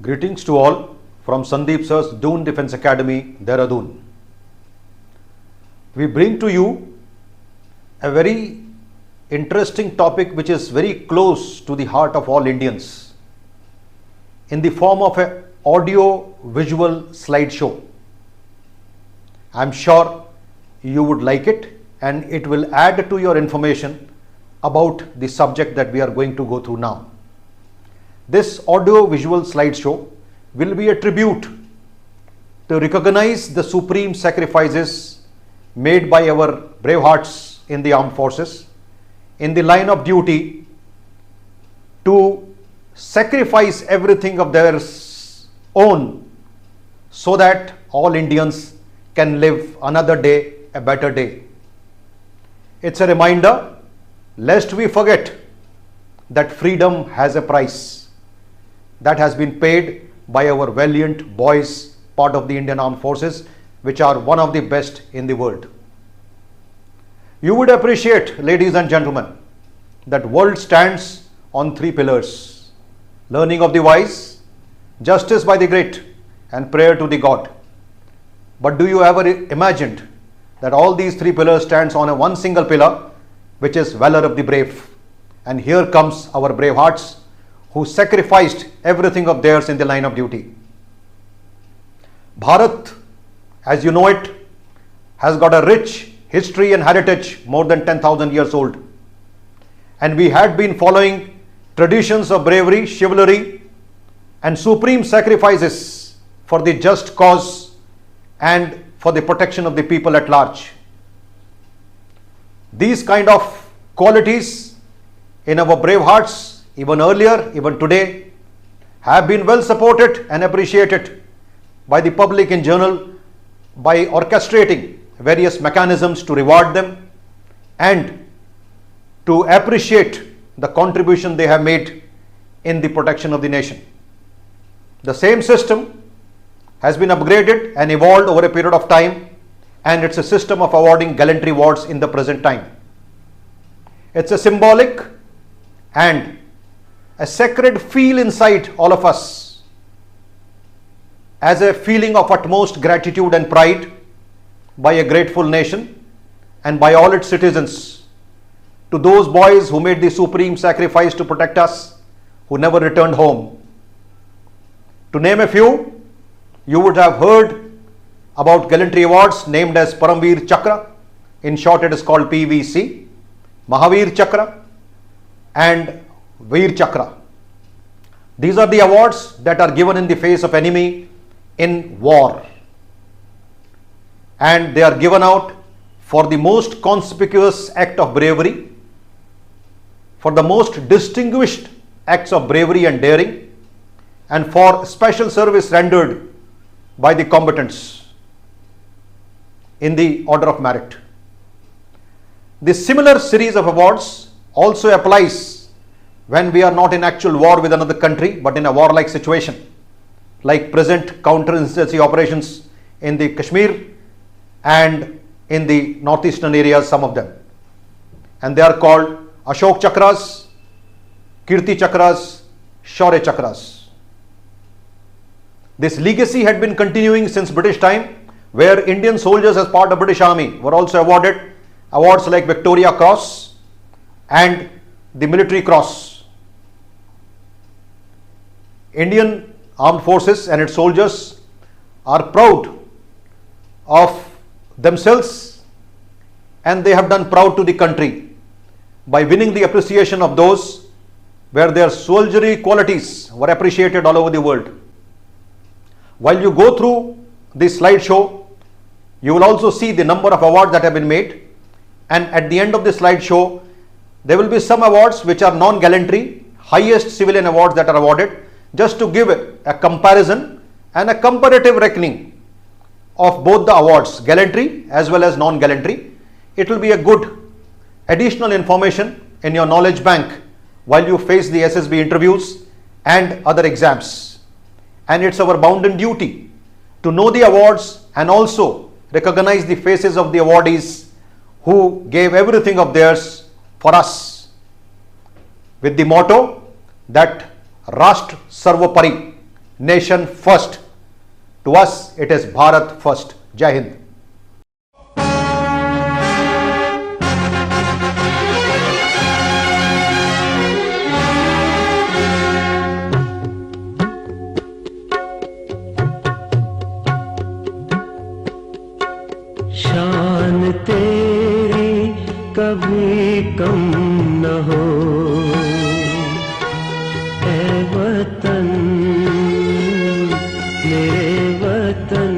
Greetings to all from Sandeep Sir's Doon Defence Academy, Dehradun. We bring to you a very interesting topic which is very close to the heart of all Indians in the form of an audio-visual slideshow. I am sure you would like it and it will add to your information about the subject that we are going to go through now. This audio-visual slideshow will be a tribute to recognize the supreme sacrifices made by our brave hearts in the armed forces in the line of duty to sacrifice everything of their own so that all Indians can live another day, a better day. It's a reminder lest we forget that freedom has a price that has been paid by our valiant boys, part of the Indian Armed Forces, which are one of the best in the world. You would appreciate, ladies and gentlemen, that world stands on three pillars: learning of the wise, justice by the great, and prayer to the God. But do you ever imagined that all these three pillars stands on one single pillar, which is valor of the brave? And here comes our brave hearts who sacrificed everything of theirs in the line of duty. Bharat, as you know it, has got a rich history and heritage more than 10,000 years old. And we had been following traditions of bravery, chivalry, and supreme sacrifices for the just cause and for the protection of the people at large. These kind of qualities in our brave hearts, even earlier, even today, have been well supported and appreciated by the public in general by orchestrating various mechanisms to reward them and to appreciate the contribution they have made in the protection of the nation. The same system has been upgraded and evolved over a period of time, and it's a system of awarding gallantry awards in the present time. It's a symbolic and a sacred feel inside all of us as a feeling of utmost gratitude and pride by a grateful nation and by all its citizens to those boys who made the supreme sacrifice to protect us, who never returned home. To name a few, you would have heard about gallantry awards named as Param Vir Chakra. In short, it is called PVC, Mahavir Chakra and Vir Chakra. These are the awards that are given in the face of enemy in war, and they are given out for the most conspicuous act of bravery, for the most distinguished acts of bravery and daring, and for special service rendered by the combatants in the order of merit. This similar series of awards also applies when we are not in actual war with another country, but in a warlike situation, like present counterinsurgency operations in the Kashmir and in the northeastern areas, some of them. And they are called Ashoka Chakras, Kirti Chakras, Shaurya Chakras. This legacy had been continuing since British time, where Indian soldiers as part of British Army were also awarded awards like Victoria Cross and the Military Cross. Indian Armed Forces and its soldiers are proud of themselves, and they have done proud to the country by winning the appreciation of those where their soldierly qualities were appreciated all over the world. While you go through this slideshow, you will also see the number of awards that have been made, and at the end of the slideshow, there will be some awards which are non-gallantry, highest civilian awards that are awarded, just to give a comparison and a comparative reckoning of both the awards, gallantry as well as non-gallantry. It will be a good additional information in your knowledge bank while you face the SSB interviews and other exams. And it's our bounden duty to know the awards and also recognize the faces of the awardees who gave everything of theirs for us, with the motto that Rashtra Sarvopari, nation first. To us, it is Bharat first. Jai Hind. शान तेरी कभी कम न हो ऐ वतन, मेरे वतन,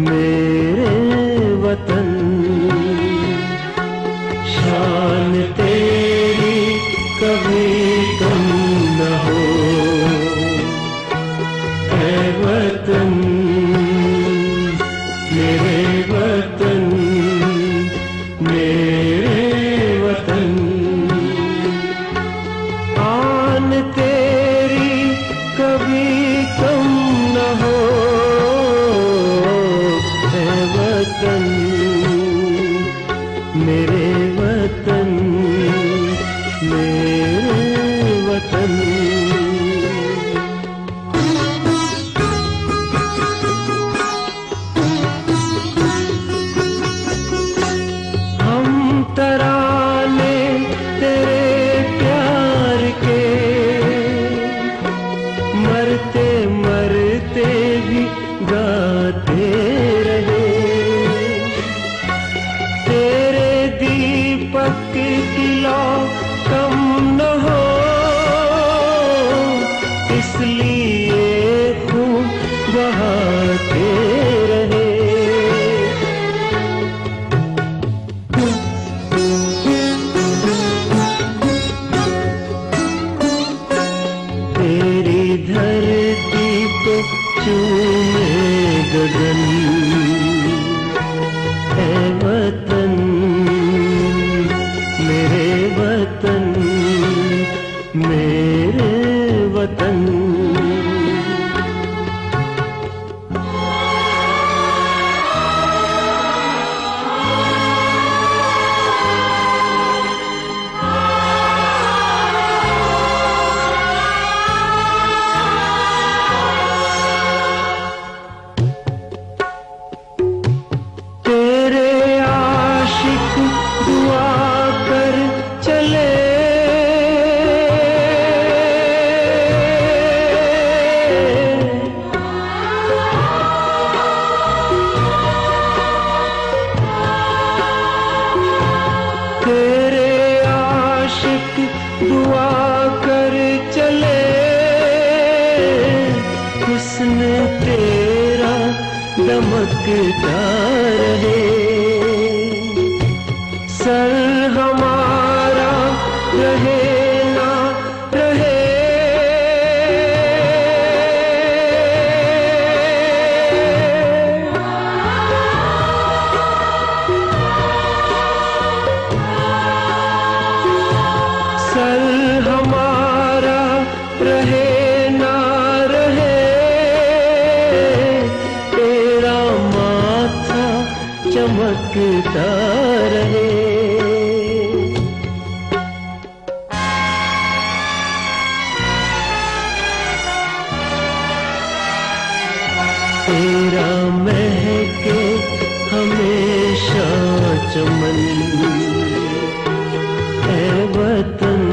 मेरे वतन। शान तेरी कभी कम न हो ऐ वतन, मेरे वतन, मेरे वतन। आन तेरी कभी कम न हो ऐ वतन, मेरे वतन, मेरे वतन। तराने तेरे प्यार के मरते मरते भी गाते रहे। तेरे दीपक की लौ कम न हो इसलिए खूब बहाते रहे। धरती पे चूमे गगन ऐ वतन, मेरे वतन, मेरे वतन। दमकता रहे सर हमारा रहे ना रहे। सर हमारा रहे ना रहे, चमकता रहे। तेरा महके हमेशा चमन ऐ वतन,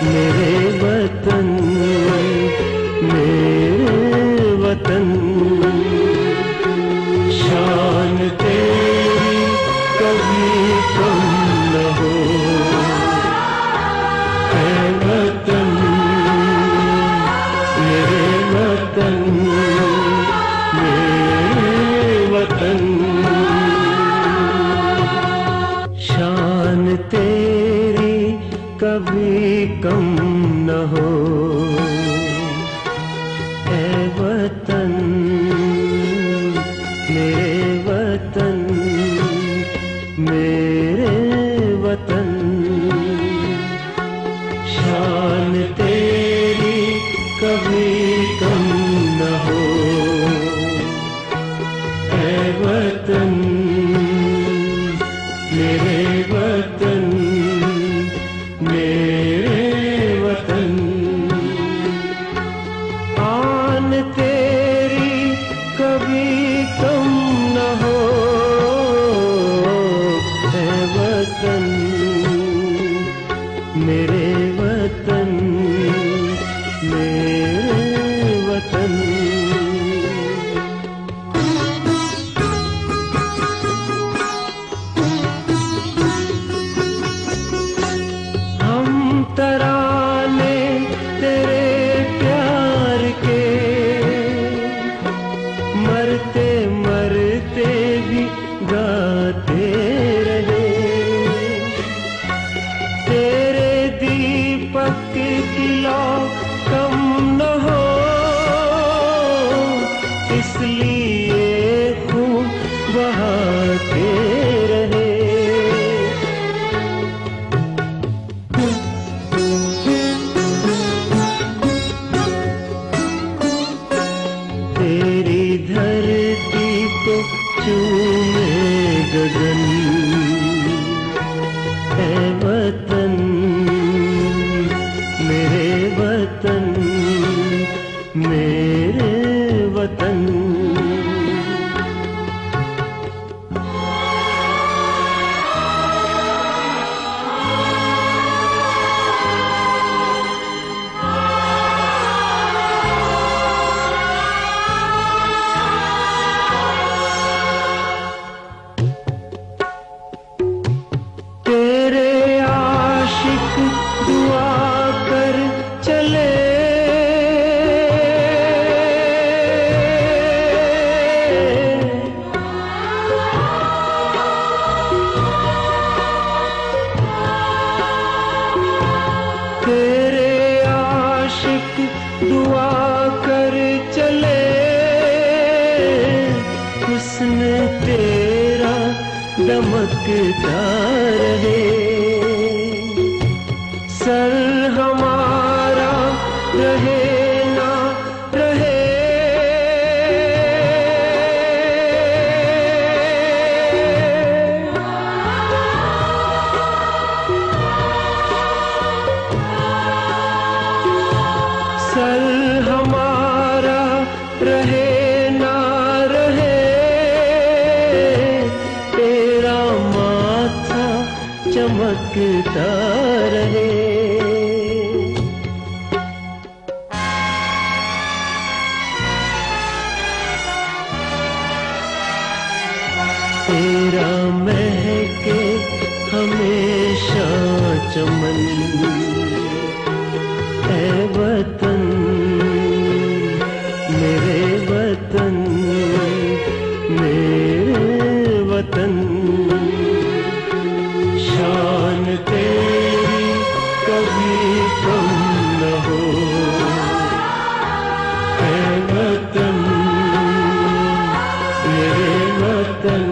मेरे वतन, मेरे वतन। शान तेरी कभी कम न हो ऐ वतन, मेरे वतन, मेरे वतन। शान तेरी कभी कम न हो ऐ वतन, मेरे वतन, मेरे वतन। शान तेरी कभी कम न हो ऐ वतन, मेरे वतन, मेरे वतन। तराने तेरे प्यार के, मरते मरते भी गाते रहे। तेरे दीपक की लौ कम न हो, इसलिए खूब बहाते रहे। तेरी धरती को चूमे गगन, है वतन मेरे वतन, मेरे वतन। तेरे आशिक दुआ कर चले, तेरे आशिक दुआ कर चले, हुस्न तेरा दमकता रहे। सर हमारा रहे ना रहे, सर हमारा रहे ना रहे, तेरा माथा चमकता रहे। तेरा महके हमेशा चमन, है वतन मेरे वतन, मेरे वतन। शान तेरी कभी कम न हो, है वतन मेरे वतन,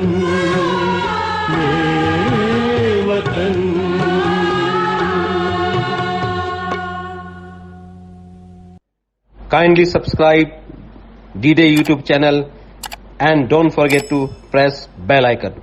मेरे वतन। Kindly subscribe D-Day YouTube channel and don't forget to press bell icon.